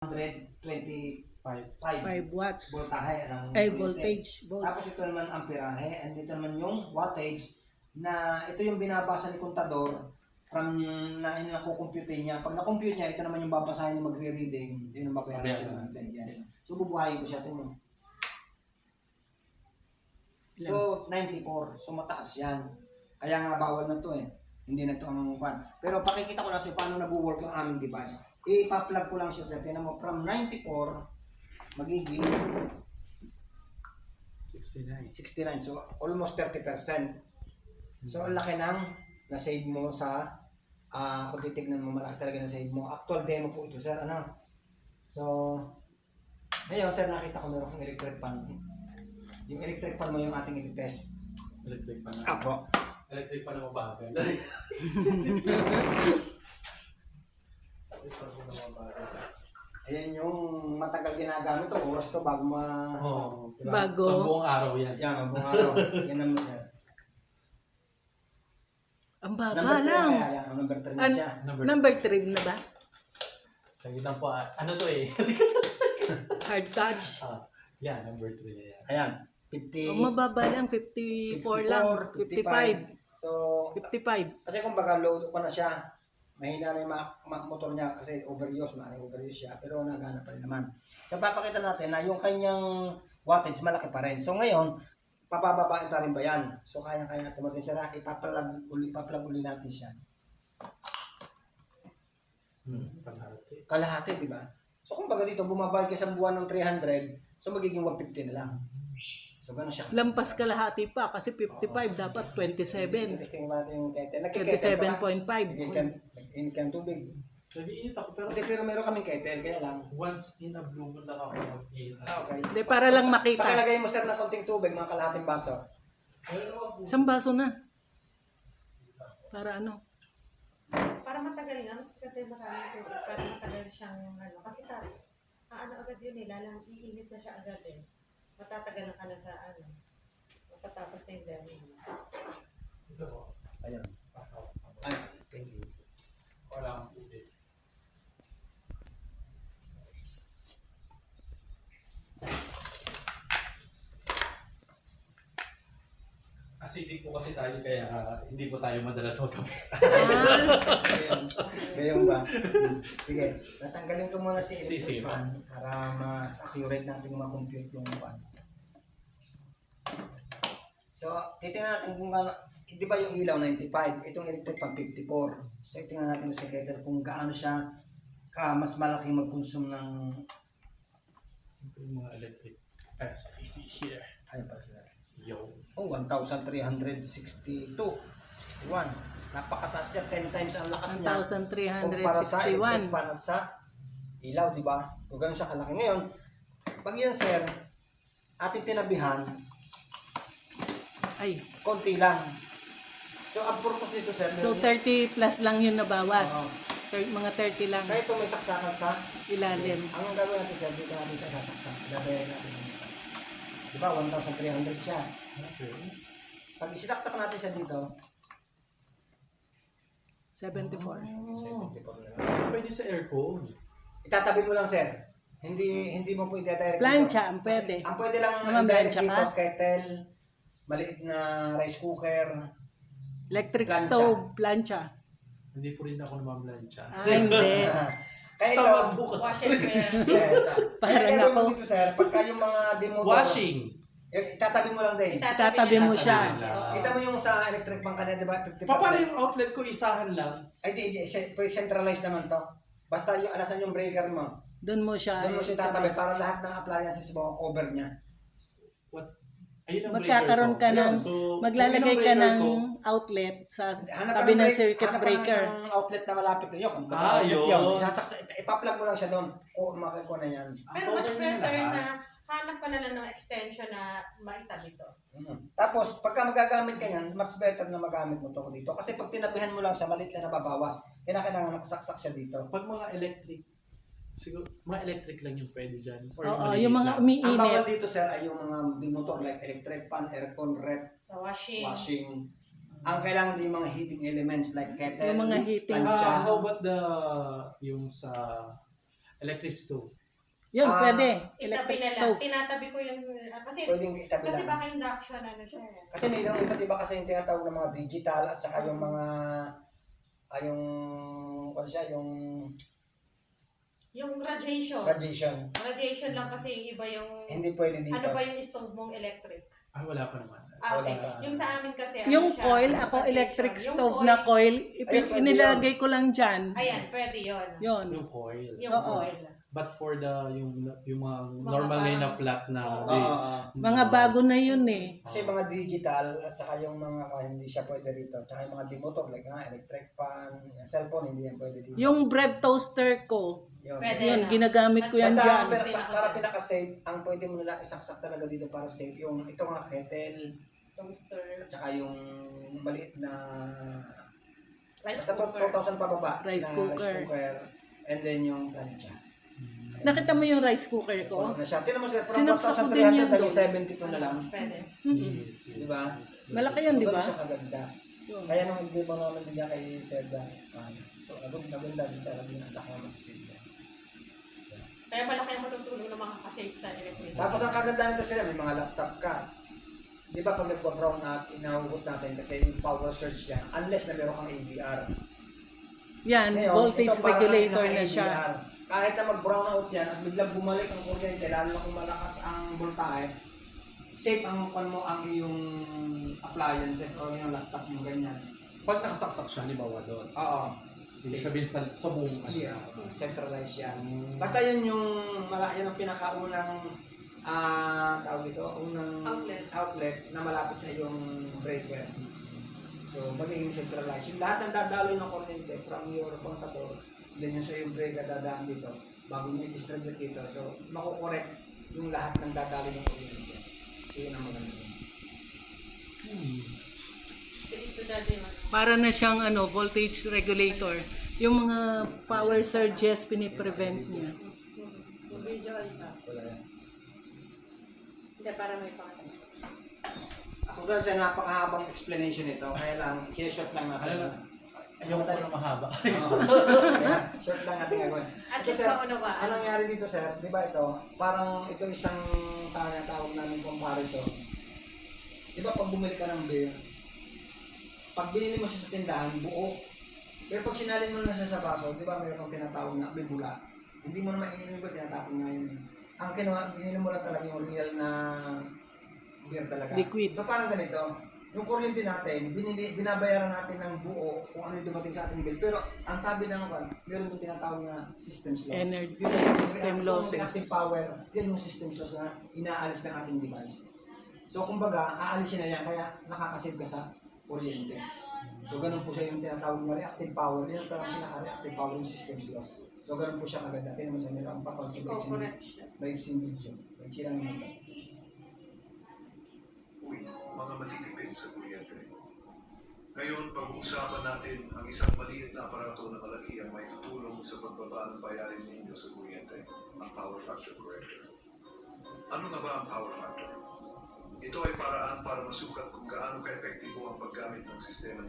125 5 watts. voltahe ng Voltage. Tapos ito naman amperahe, and dito naman yung wattage na ito yung binabasa ni kontador from na nakukompute niya. Pag na-compute niya, ito naman yung babasahin ni magre-reading. Ito yung babayaran natin. Yes. So bubuhayin ko siya. Ito. So 94. So mataas yan. Kaya nga bawal na to eh. Hindi na to ang pan. Pero pakikita ko lang sa paano nag-work yung aming device. I-plug ko lang siya sa tingnan mo from 94 magiging 69. So almost 30%. So ang laki ng na-save mo sa kung titignan mo, malaki talaga na-save mo. Actual demo po ito, sir. Ano? So ngayon, sir, nakita ko meron kang electric pan. Yung electric pan mo yung ating i-test. Electric pan na. Apo. Electric pan na mabagal. Ayan yung matagal ginagamit to, oras to bago diba? Bago. Sa buong araw yan. Yan, ang buong araw. Yan ang Ang baba number 3 lang. kaya yan, ang number 3 na siya. Number 3 na ba? Sa gitang po, ano to eh? Hard touch. Yeah, number 3 na yan. Ayan, 50. Mababa lang, 54 lang. 55. So, 55. kasi kung baga load ko na siya, mahina na yung motor niya kasi overuse, maaaring overuse siya, pero nagana pa rin naman. So, papakita natin na yung kanyang wattage malaki pa rin. So, ngayon, papababain pa rin ba yan? So, kaya-kaya natin natin sira, ipapalag uli natin siya. Kalahati, di ba? So, kung baga dito, bumabayad ka sa buwan ng 300, so magiging 150 na lang. So, gano'n siya. Lampas kalahati pa kasi 55 dapat 27. Testing mo natin yung kettle. 27.5. Init ka ng tubig. Nag-iinit ako pero Hindi, pero meron kaming kettle, kaya lang. once in a blue moon lang ako mag-iinit. Okay. Hindi, para lang makita. Pakilagay mo sir na konting tubig, mga kalahating baso. Isang baso na. Para ano? Para matagal nga, mas kasi maraming tubig, para matagal siyang ano. Kasi ano agad yun eh, lalang iinit na siya agad eh. Matatagalan ka na sa ano. Matatapos na yung dami. Ayun. Ay, Thank you. Wala akong tubig. Acidic po kasi tayo kaya hindi po tayo madalas magkape. Gayon ba? Sige, natanggalin ko muna si Sige. pan para mas accurate natin ma-compute yung pan. So, titingnan natin kung gaano, di ba yung ilaw 95, itong electric pan 54. So, tingnan natin sa kettle kung gaano siya mas malaki mag-consume ng Ito yung mga electric. Here. ayun pa sila. Yo. Oh, 1,362. 61. Napakataas niya, 10 times ang lakas niya. Kumpara sa electric 1,361. pan at sa ilaw, di ba? Kung gano'n siya kalaki. Ngayon, pag yan, sir, ating tinabihan, Ay. konti lang. So, ang purpose nito, sir, So 30 plus lang yun nabawas. Mga 30 lang kahit ito may saksakan sa ilalim. ang gagawin natin, sir, dito natin siya sasaksak. Dadayan natin. Di ba? 1,300 siya. Okay. Pag isinaksak natin siya dito, 74. 74 na lang. So, pwede sa aircon. Itatabi mo lang, sir. Hindi mo po i-direct. Plancha, ang pwede. Ang pwede lang Naman i-direct plancha dito, ka? kettle, maliit na rice cooker. Electric Plancha. stove, plancha. Hindi po rin ako namamlansya. Hindi. Kaya ito, Sa bukas. Wash and wear. yes. Parang Kaya ako. mo dito, sir, pagka yung mga demotor, Washing. itatabi mo lang din. Tatabi mo siya. Kita mo yung sa electric bank kanina, di ba? 50%. Paano yung outlet ko isahan lang? Ay, centralized naman to. Basta yung alasan yung breaker mo. Doon mo siya. Doon mo siya tatabi para lahat ng appliances mo, cover niya. What? Ayun ang Magkakaroon ka breaker ko. ng, So, maglalagay yun ka ang breaker ng ko. outlet sa Hanap tabi ng break- circuit hanap ka ng breaker. isang outlet na malapit na yun. Kung Ah, outlet yun. Ipa-plug mo lang siya doon. O makikuha na yan. Pero much better na hanap ka na lang ng extension na maitabi to. Tapos, pagka magagamit ka yan, much better na magamit mo to dito. Kasi pag tinabihan mo lang siya, maliit lang nababawas. Kailangan nakasaksak siya dito. Pag mga electric, siguro, mga electric lang yung pwede dyan. Or Oo, maliit yung mga lang. Ang bawal umiinit. dito, sir, ay yung mga demotor like electric fan, aircon, rep, Sa washing. washing. Ang kailangan din yung mga heating elements like kettle, Yung mga heating. plancha. How about yung sa Electric stove. Yun, pwede. Itabi Electric na lang. stove. Tinatabi ko yung, kasi Pwedeng itabi kasi lang. baka induction ano siya eh. Kasi may iba't iba kasi yung tinatawag ng mga digital at saka yung mga yung ano siya, Yung radiation. radiation. Lang kasi yung iba yung, Hindi pwede dito. ano ba yung stove mong electric? Ah, wala pa naman. Okay. Wala pa. Yung sa amin kasi, Yung siya, coil, ako radiation. electric Yung stove coil, na coil, Ayun, pwede inilagay ko lang dyan. Ayan, pwede yun. Yun. Yung coil. Yung Oo. coil. But for the yung mga Mga normal parang- na flat na Oo. Mga bago na yun eh. Kasi mga digital at saka yung mga hindi siya pwede rito. At saka yung mga demotor like electric fan, yung cellphone hindi yan pwede dito. Yung bread toaster ko, Yun. Pwede yun, na. ginagamit ko yan Basta, dyan. para pinaka-safe, ang pwede mo nila isaksak talaga dito para safe, yung ito nga kettle, Toaster. at saka yung maliit na Rice basta cooker. 2,000 pababa Rice na cooker. rice cooker, and then yung plancha. Nakita mo yung rice cooker ko? Na siya. Tignan mo sir, from Sinaksak ko din yan 1,300 doon. naging 72 na lang. Pwede. Di ba? Malaki yun, di ba? Ganun siya kaganda. Yun. Kaya nung hindi mo naman din niya kay Serda, naganda din siya, sabi niya, anak mo masisig yan. Kaya malaki ang matutulong ng mga kasave sa electricity. Tapos ang kaganda nito sila, may mga laptop ka. Di ba pag nagpa-brown at inahugot natin kasi yung power surge yan, unless na meron kang ABR. Yan, Ngayon, voltage ito, parang regulator naka-ABR. na siya. Kahit na mag-brown out yan at biglang bumalik ang kuryente, lalo na kung malakas ang voltahe, safe ang ang iyong appliances o yung laptop mo ganyan. pag nakasaksak siya, halimbawa doon. Oo. Ibig Safe. sabihin sa buong Yes, centralized yan. Basta yun yung yan ang pinakaunang tawag dito, unang outlet na malapit sa iyong breaker. So, magiging centralized. Yung lahat ng dadaloy ng kuryente from your contactor, then yung sa iyong breaker dadaan dito, bago nyo i-distribute dito. So, makukorek yung lahat ng dadaloy ng kuryente. So, yun ang maganda. So ito dati man. Para na siyang voltage regulator. Yung mga power surges, piniprevent niya. Yung video ay ito. Wala yan. Hindi, para may pangalan. Ako kasi napakahabang explanation nito, kaya lang, short lang natin. Ano lang? Ayoko ko na mahaba. Kaya, short lang natin gagawin. At Ito, least sir, maunawaan. anong nangyari dito sir, di ba ito, parang ito isang tawag namin comparison. Di ba pag bumili ka ng beer, pag binili mo siya sa tindahan, buo. Pero pag sinalin mo na siya sa baso, di ba mayroong tinatawag na may bula. Hindi mo naman ininom ko, tinatapon nga yun. Ang kinuha, ininom mo lang talaga yung real na beer talaga. Liquid. So parang ganito, yung kuryente natin, binabayaran natin ng buo kung ano yung dumating sa ating bill. Pero ang sabi ng meron yung tinatawag na systems loss. Energy Yun yung system losses. reactive power, yan yung systems loss na inaalis ng ating device. So kumbaga, aalisin na yan, kaya nakakasave ka sa kuryente. So ganun po siya yung tinatawag na reactive power. Yan ang parang pinaka-reactive power yung systems loss. So ganun po siya kaganda. Tingnan mo sa nila ang pakonsibrate Correct siya. may video. May lang naman. Uy, mga matitipid sa kuryente. Ngayon, pag-uusapan natin ang isang maliit na aparato na malaki ang may tutulong sa pagbaba ng bayarin ninyo sa kuryente, ang Power Factor Corrector. Ano nga ba ang Power Factor? Ito ay paraan para masukat kung gaano ka-epektibo ang paggamit ng sistema